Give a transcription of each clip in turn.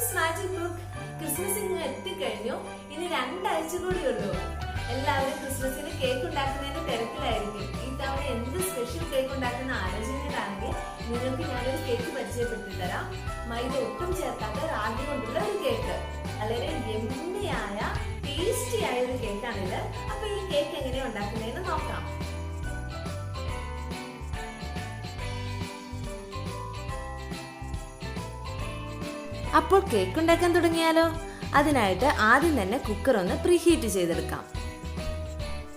Christmas magic book. Christmas in എത്തിക്കഴിഞ്ഞു. ഇനി 2 ആഴ്ച കൂടിയുള്ളൂ. എല്ലാവരും ക്രിസ്മസിന് കേക്ക് ഉണ്ടാക്കുന്നതിന്റെ തിരക്കിലായിരിക്കും. ഈ തവണ എന്ത് സ്പെഷ്യൽ കേക്ക് ഉണ്ടാക്കുന്ന ആലോചനയിലാണെങ്കിൽ നിങ്ങൾക്ക് ഞാനൊരു കേക്ക് പരിചയപ്പെടുത്തി തരാം. മൈദ ഒട്ടും ചേർക്കാത്ത റാഗി കൊണ്ടുള്ള ഒരു കേക്ക്. വളരെ യമ്മിയായ ടേസ്റ്റി ആയ ഒരു കേക്കാണിത്. അപ്പൊ ഈ കേക്ക് എങ്ങനെയാണ് ഉണ്ടാക്കുന്നതെന്ന് നോക്കാം. അപ്പോൾ കേക്ക് ഉണ്ടാക്കാൻ തുടങ്ങിയാലോ? അതിനായിട്ട് ആദ്യം തന്നെ കുക്കർ ഒന്ന് പ്രീഹീറ്റ് ചെയ്തെടുക്കാം.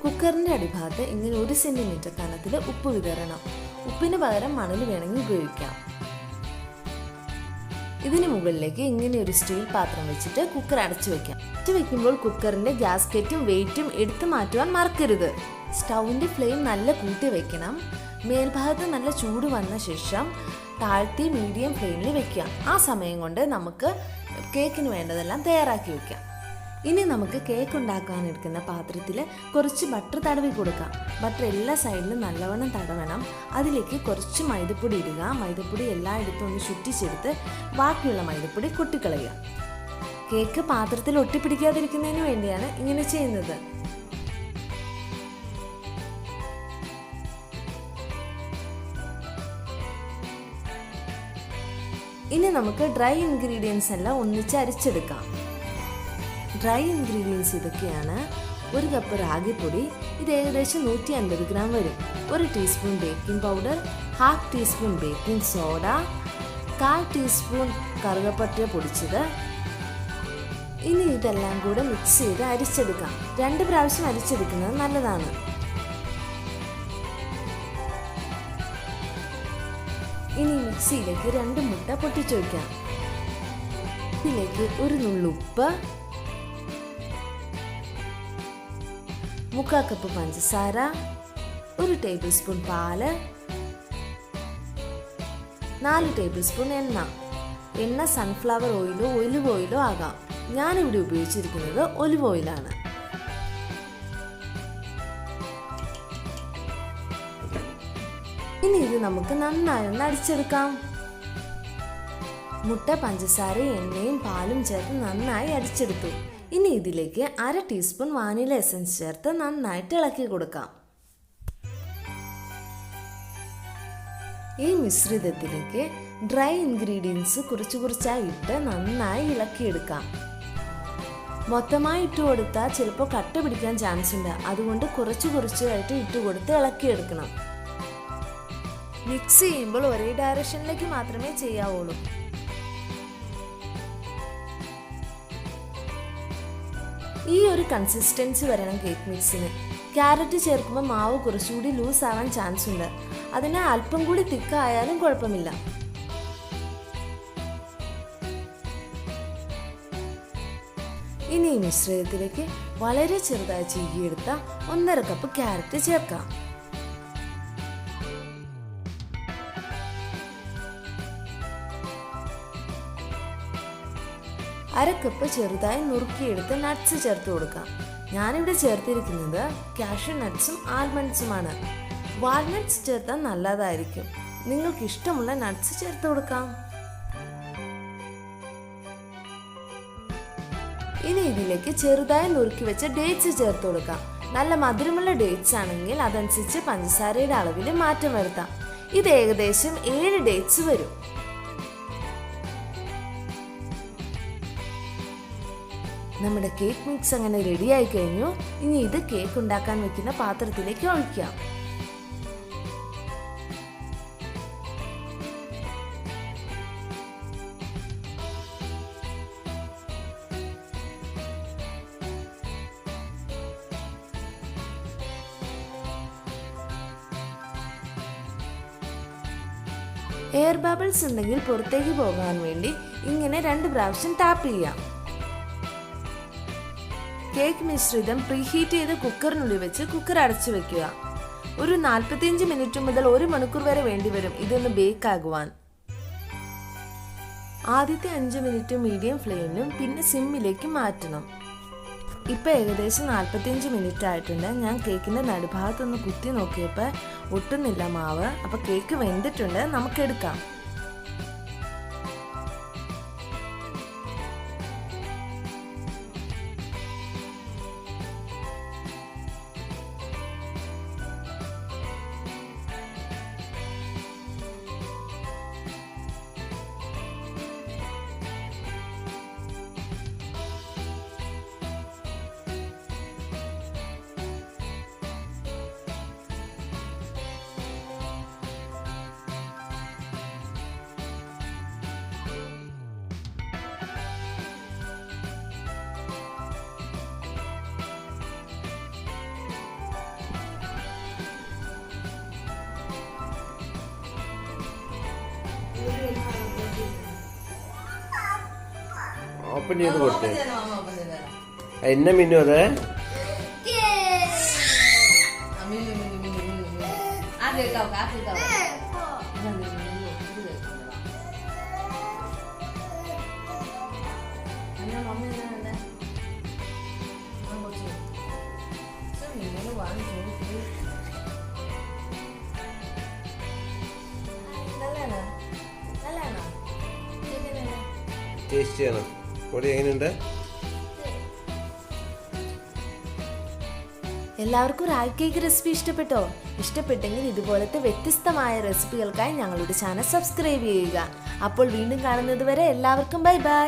കുക്കറിന്റെ അടിഭാഗത്ത് ഇങ്ങനെ 1 സെന്റിമീറ്റർ കനത്തിൽ ഉപ്പ് വിതരണം. ഉപ്പിന് പകരം മണൽ വേണമെങ്കിൽ ഉപയോഗിക്കാം. ഇതിന് മുകളിലേക്ക് ഇങ്ങനെ ഒരു സ്റ്റീൽ പാത്രം വെച്ചിട്ട് കുക്കർ അടച്ചു വെക്കാം. അടച്ചു വെക്കുമ്പോൾ കുക്കറിന്റെ ഗ്യാസ്കറ്റും വെയിറ്റും എടുത്തു മാറ്റുവാൻ മറക്കരുത്. സ്റ്റൗവിന്റെ ഫ്ലെയിം നല്ല കൂട്ടി വെക്കണം. മേൽഭാഗത്ത് നല്ല ചൂട് വന്ന ശേഷം താഴ്ത്തി മീഡിയം ഫ്ലെയിമിൽ വെക്കാം. ആ സമയം കൊണ്ട് നമുക്ക് കേക്കിന് വേണ്ടതെല്ലാം തയ്യാറാക്കി വെക്കാം. ഇനി നമുക്ക് കേക്ക് ഉണ്ടാക്കാൻ എടുക്കുന്ന പാത്രത്തിൽ കുറച്ച് ബട്ടർ തടവി കൊടുക്കാം. ബട്ടർ എല്ലാ സൈഡിലും നല്ലവണ്ണം തടവണം. അതിലേക്ക് കുറച്ച് മൈദപ്പൊടി ഇടുക. മൈദപ്പൊടി എല്ലായിടത്തും ഒന്ന് ചുറ്റിച്ചെടുത്ത് ബാക്കിയുള്ള മൈദപ്പൊടി കൊട്ടിക്കളയുക. കേക്ക് പാത്രത്തിൽ ഒട്ടിപ്പിടിക്കാതിരിക്കുന്നതിന് വേണ്ടിയാണ് ഇങ്ങനെ ചെയ്യുന്നത്. ഇനി നമുക്ക് ഡ്രൈ ഇൻഗ്രീഡിയൻസ് എല്ലാം ഒന്നിച്ച് അരിച്ചെടുക്കാം. ഡ്രൈ ഇൻഗ്രീഡിയൻസ് ഇതൊക്കെയാണ്: 1 കപ്പ് റാഗിപ്പൊടി, ഇത് ഏകദേശം 150 ഗ്രാം വരും. 1 teaspoon baking powder, 1/2 teaspoon baking soda, 1/4 teaspoon കറുകപ്പട്ട പൊടിച്ചത്. ഇനി ഇതെല്ലാം കൂടെ മിക്സ് ചെയ്ത് അരിച്ചെടുക്കാം. 2 പ്രാവശ്യം അരിച്ചെടുക്കുന്നത് നല്ലതാണ്. ഇനി മിക്സിയിലേക്ക് 2 മുട്ട പൊട്ടിച്ചു വയ്ക്കാം. ഇതിലേക്ക് 1 നുള്ളുപ്പ്, 1/4 കപ്പ് പഞ്ചസാര, 1 ടേബിൾ സ്പൂൺ പാല്, 4 ടേബിൾ സ്പൂൺ എണ്ണ. എണ്ണ സൺഫ്ലവർ ഓയിലോ ഒലിവ് ഓയിലോ ആകാം. ഞാനിവിടെ ഉപയോഗിച്ചിരിക്കുന്നത് ഒലിവ് ഓയിലാണ്. ഇനി ഇത് നമുക്ക് നന്നായി ഒന്ന് അടിച്ചെടുക്കാം. മുട്ട, പഞ്ചസാര, എണ്ണയും പാലും ചേർത്ത് നന്നായി അടിച്ചെടുത്തു. ഇനി ഇതിലേക്ക് 1/2 ടീസ്പൂൺ വാനില എസൻസ് ചേർത്ത് നന്നായിട്ട് ഇളക്കി കൊടുക്കാം. ഈ മിശ്രിതത്തിലേക്ക് ഡ്രൈ ഇൻഗ്രീഡിയൻസ് കുറച്ചായി ഇട്ട് നന്നായി ഇളക്കിയെടുക്കാം. മൊത്തമായി ഇട്ട് കൊടുത്താൽ ചിലപ്പോൾ കട്ട പിടിക്കാൻ ചാൻസ് ഉണ്ട്. അതുകൊണ്ട് കുറച്ചായിട്ട് ഇട്ട് കൊടുത്ത് ഇളക്കിയെടുക്കണം. മിക്സ് ചെയ്യുമ്പോൾ ഒരേ ഡയറക്ഷനിലേക്ക് മാത്രമേ ചെയ്യാവുള്ളൂ. ഈ ഒരു കൺസിസ്റ്റൻസി വരണം കേക്ക് മിക്സിന്. ക്യാരറ്റ് ചേർക്കുമ്പോൾ മാവ് കുറച്ചുകൂടി ലൂസ് ആവാൻ ചാൻസ് ഉണ്ട്. അതിനാൽ അല്പം കൂടി തിക്കായാലും കുഴപ്പമില്ല. ഇനി ഈ മിശ്രിതത്തിലേക്ക് വളരെ ചെറുതായി ചീകിയെടുത്ത 1/2 കപ്പ് ക്യാരറ്റ് ചേർക്കാം. 1/2 കപ്പ് ചെറുതായി നുറുക്കിയെടുത്ത് നട്ട്സ് ചേർത്ത് കൊടുക്കാം. ഞാനിവിടെ ചേർത്തിരിക്കുന്നത് കാഷ്യൂ നട്ട്സും ആൽമണ്ട്സുമാണ്. വാൾനട്ട്സ് ചേർത്താൽ നല്ലതായിരിക്കും. നിങ്ങൾക്ക് ഇഷ്ടമുള്ള നട്ട്സ് ചേർത്ത് കൊടുക്കാം. ഇനി ഇതിലേക്ക് ചെറുതായി നുറുക്കി വെച്ച ഡേറ്റ്സ് ചേർത്ത് കൊടുക്കാം. നല്ല മധുരമുള്ള ഡേറ്റ്സ് ആണെങ്കിൽ അതനുസരിച്ച് പഞ്ചസാരയുടെ അളവിൽ മാറ്റം വരുത്താം. ഇത് ഏകദേശം 7 ഡേറ്റ്സ് വരും. നമ്മുടെ കേക്ക് മിക്സ് അങ്ങനെ റെഡിയായി കഴിഞ്ഞു. ഇനി ഇത് കേക്ക് ഉണ്ടാക്കാൻ വെക്കുന്ന പാത്രത്തിലേക്ക് ഒഴിക്കാം. എയർ ബബിൾസ് ഉണ്ടെങ്കിൽ പുറത്തേക്ക് പോകാൻ വേണ്ടി ഇങ്ങനെ 2 പ്രാവശ്യം ടാപ്പ് ചെയ്യാം. കേക്ക് മിശ്രിതം പ്രീഹീറ്റ് ചെയ്ത് കുക്കറിനുള്ളിൽ വെച്ച് കുക്കർ അടച്ചു വെക്കുക. ഒരു 45 മിനിറ്റ് മുതൽ 1 മണിക്കൂർ വരെ വേണ്ടിവരും ഇതൊന്ന് ബേക്ക് ആകുവാൻ. ആദ്യത്തെ 5 മിനിറ്റ് മീഡിയം ഫ്ലെയിമിലും പിന്നെ സിമ്മിലേക്ക് മാറ്റണം. ഇപ്പം ഏകദേശം 45 മിനിറ്റ് ആയിട്ടുണ്ട്. ഞാൻ കേക്കിൻ്റെ നടുഭാഗത്തൊന്ന് കുത്തി നോക്കിയപ്പോൾ ഒട്ടുന്നില്ല മാവ്. അപ്പോൾ കേക്ക് വെന്തിട്ടുണ്ട്, നമുക്കെടുക്കാം. ഓപ്പൺ ചെയ്ത് കൊടുത്തേ. എന്നെ മിന്നു അത് ടേസ്റ്റ് ചെയ്യണം. പൊടി എങ്ങനെയുണ്ട്? എല്ലാവർക്കും റാഗി കേക്ക് റെസിപ്പി ഇഷ്ടപ്പെട്ടോ? ഇഷ്ടപ്പെട്ടെങ്കിൽ ഇതുപോലത്തെ വ്യത്യസ്തമായ റെസിപ്പികൾക്കായി ഞങ്ങളുടെ ചാനൽ സബ്സ്ക്രൈബ് ചെയ്യുക. അപ്പോൾ വീണ്ടും കാണുന്നത് വരെ എല്ലാവർക്കും ബൈ ബൈ.